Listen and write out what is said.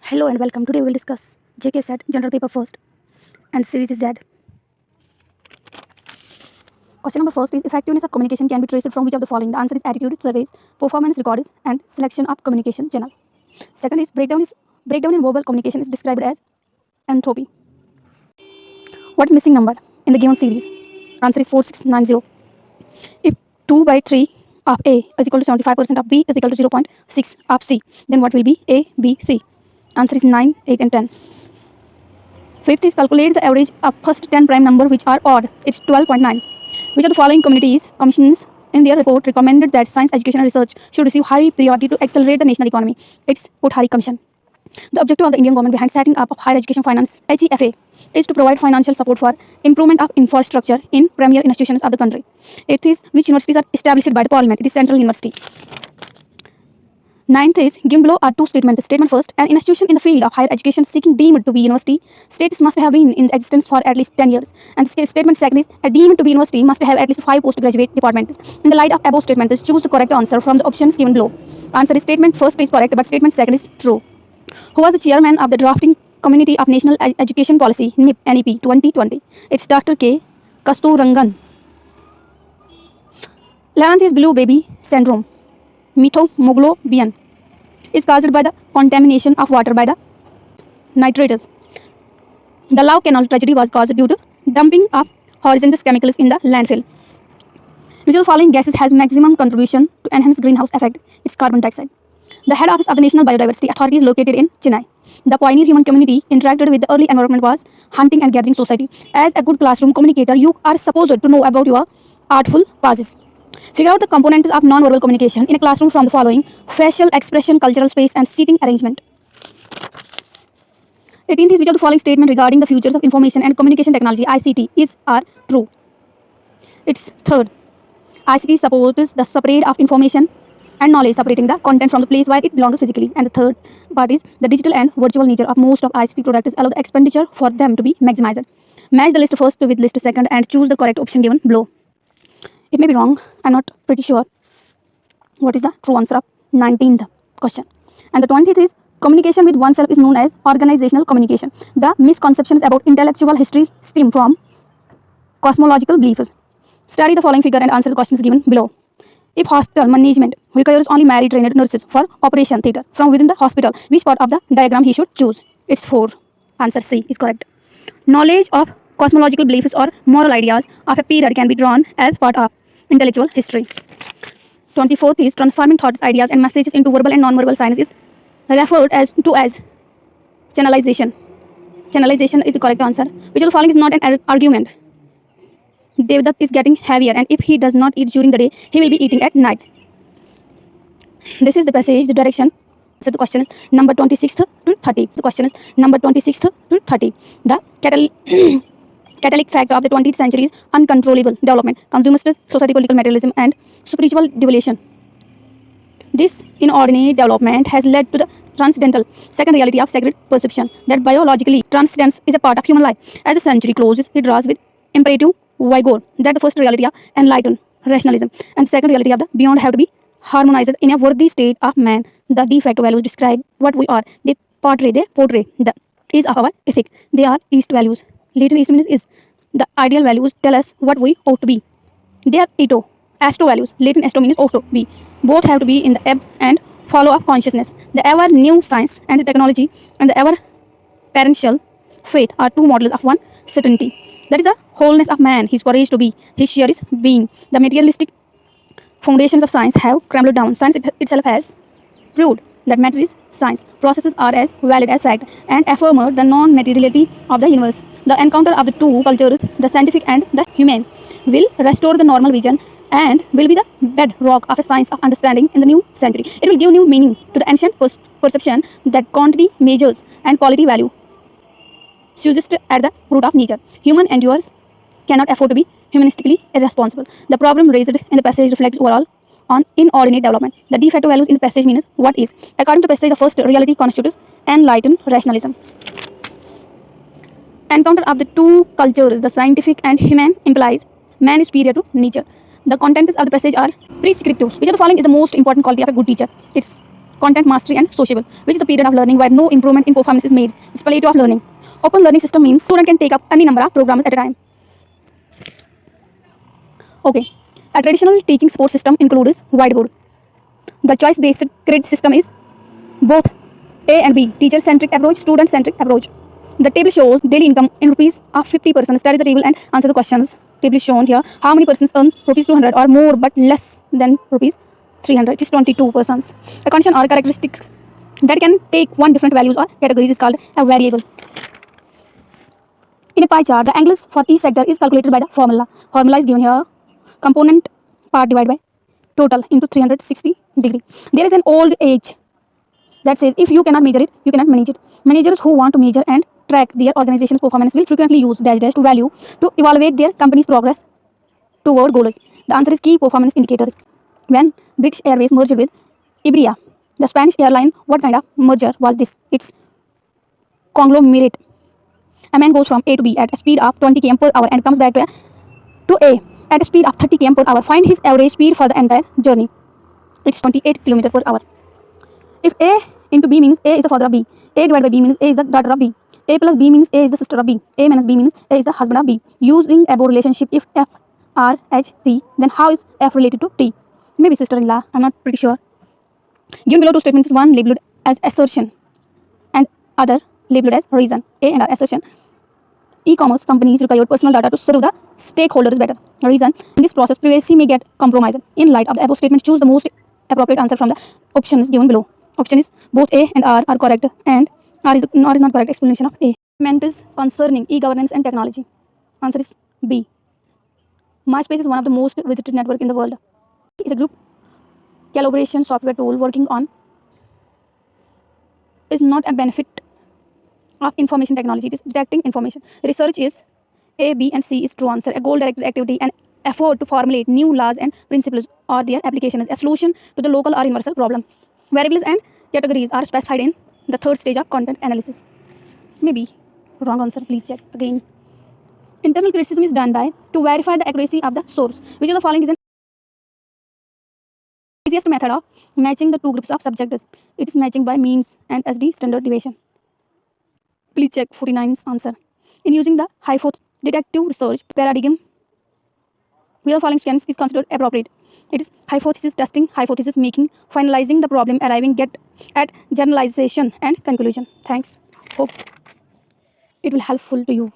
Hello and welcome. Today we will discuss JKSET General Paper First and Series Z. Question number first is effectiveness of communication can be traced from which of the following? The answer is attitude, surveys, performance records, and selection of communication channel. Second is breakdown in verbal communication is described as entropy. What is missing number in the given series? Answer is 4690. If 2 by 3 of A is equal to 75% of B is equal to 0.6 of C, then what will be A, B, C? Answer is 9, 8 and 10. Fifth is calculate the average of first 10 prime number which are odd. It's 12.9. Which of the following commissions in their report recommended that science education and research should receive high priority to accelerate the national economy? It's Kothari Commission. The objective of the Indian government behind setting up of higher education finance (HEFA) is to provide financial support for improvement of infrastructure in premier institutions of the country. Eighth is which universities are established by the parliament? It is Central University. Ninth is given below are two statements. Statement first, an institution in the field of higher education seeking deemed to be university status must have been in existence for at least 10 years. And statement second is a deemed to be university must have at least 5 postgraduate departments. In the light of above statements, choose the correct answer from the options given below. Answer is statement first is correct, but statement second is true. Who was the chairman of the drafting committee of National Education Policy NEP 2020? It's Dr. K. Kasturangan. 11th is blue baby syndrome. Methemoglobian is caused by the contamination of water by the nitrates. The Love Canal tragedy was caused due to dumping of hazardous chemicals in the landfill. Which of the following gases has maximum contribution to enhance greenhouse effect? It's carbon dioxide. The head office of the National Biodiversity Authority is located in Chennai. The pioneer human community interacted with the early environment was hunting and gathering society. As a good classroom communicator, you are supposed to know about your artful pauses. Figure out the components of non-verbal communication in a classroom from the following: facial expression, cultural space, and seating arrangement. 18th is which of the following statement regarding the futures of information and communication technology (ICT) is are true? It's third. ICT supports the separate of information and knowledge, separating the content from the place where it belongs physically. And the third part is the digital and virtual nature of most of ICT products allow the expenditure for them to be maximized. Match the list first with list second and choose the correct option given below. It may be wrong. I'm not pretty sure what is the true answer of 19th question. And the 20th is communication with oneself is known as organizational communication. The misconceptions about intellectual history stem from cosmological beliefs. Study the following figure and answer the questions given below. If hospital management requires only married trained nurses for operation theatre from within the hospital, which part of the diagram he should choose? It's 4. Answer C is correct. Knowledge of cosmological beliefs or moral ideas of a period can be drawn as part of intellectual history. 24th is transforming thoughts, ideas, and messages into verbal and non-verbal signs is referred as channelization. Channelization is the correct answer. Which of the following is not an argument? Devdutt is getting heavier, and if he does not eat during the day, he will be eating at night. This is the passage, the direction. So the question is number 26th to 30. The question is number 26th to 30. The catalytic factor of the 20th century is uncontrollable development, consumerist society, political materialism, and spiritual devolution. This inordinate development has led to the transcendental second reality of sacred perception that biologically transcendence is a part of human life. As the century closes, it draws with imperative vigor that the first reality of enlightened rationalism and second reality of the beyond have to be harmonized in a worthy state of man. The de facto values describe what we are. They portray the is of our ethic. They are East values. Latin East means is. The ideal values tell us what we ought to be. They are astro values. Latin astro means ought to be. Both have to be in the ebb and follow of consciousness. The ever new science and the technology and the ever perennial faith are two models of one certainty. That is the wholeness of man, his courage to be, his sheer is being. The materialistic foundations of science have crumbled down. Science itself has proved that matter is science. Processes are as valid as fact and affirmed the non-materiality of the universe. The encounter of the two cultures, the scientific and the human, will restore the normal vision and will be the bedrock of a science of understanding in the new century. It will give new meaning to the ancient perception that quantity measures and quality value subsist at the root of nature. Human endures cannot afford to be humanistically irresponsible. The problem raised in the passage reflects overall on inordinate development. The de facto values in the passage means what is. According to the passage, the first reality constitutes enlightened rationalism. Encounter of the two cultures, the scientific and human, implies man is superior to nature. The contents of the passage are prescriptive. Which of the following is the most important quality of a good teacher? It's content mastery and sociable, which is the period of learning where no improvement in performance is made. It's palliative of learning. Open learning system means student can take up any number of programs at a time. Okay. A traditional teaching support system includes whiteboard. The choice-based credit system is both A and B, teacher-centric approach, student-centric approach. The table shows daily income in rupees of 50 persons. Study the table and answer the questions. Table is shown here. How many persons earn rupees 200 or more but less than rupees 300? It is 22 persons. A condition or characteristics that can take one different values or categories is called a variable. In a pie chart, the angles for each sector is calculated by the formula. Formula is given here. Component part divided by total into 360 degree. There is an old age that says if you cannot measure it, you cannot manage it. Managers who want to measure and track their organization's performance will frequently use dash dash to value to evaluate their company's progress toward goals. The answer is key performance indicators. When British Airways merged with Iberia, the Spanish airline, what kind of merger was this? It's conglomerate. A man goes from A to B at a speed of 20 km per hour and comes back to A at a speed of 30 km per hour. Find his average speed for the entire journey. It's 28 km per hour. If A into B means A is the father of B, A divided by B means A is the daughter of B, A plus B means A is the sister of B, A minus B means A is the husband of B. Using above relationship, if F, R, H, T, then how is F related to T? Maybe sister-in-law, I'm not pretty sure. Given below two statements, one labeled as assertion and other labeled as reason. A and R assertion. E-commerce companies require personal data to serve the stakeholders better. Reason, in this process, privacy may get compromised. In light of the above statement, choose the most appropriate answer from the options given below. Option is both A and R are correct and R is not correct explanation of A. Statement is concerning e-governance and technology. Answer is B. MySpace is one of the most visited network in the world. It's a group collaboration software tool working on is not a benefit of information technology. It is detecting information. Research is A, B and C is true answer. A goal-directed activity and effort to formulate new laws and principles or their application is a solution to the local or universal problem. Variables and categories are specified in the third stage of content analysis. Maybe wrong answer, please check again. Internal criticism is done by to verify the accuracy of the source. Which of the following is an easiest method of matching the two groups of subjects? It is matching by means and SD standard deviation. Please check 49's answer. In using the hypothesis detective research paradigm, which of the following scans is considered appropriate? It is hypothesis testing, hypothesis making, finalizing the problem, arriving at generalization and conclusion. Thanks. Hope it will helpful to you.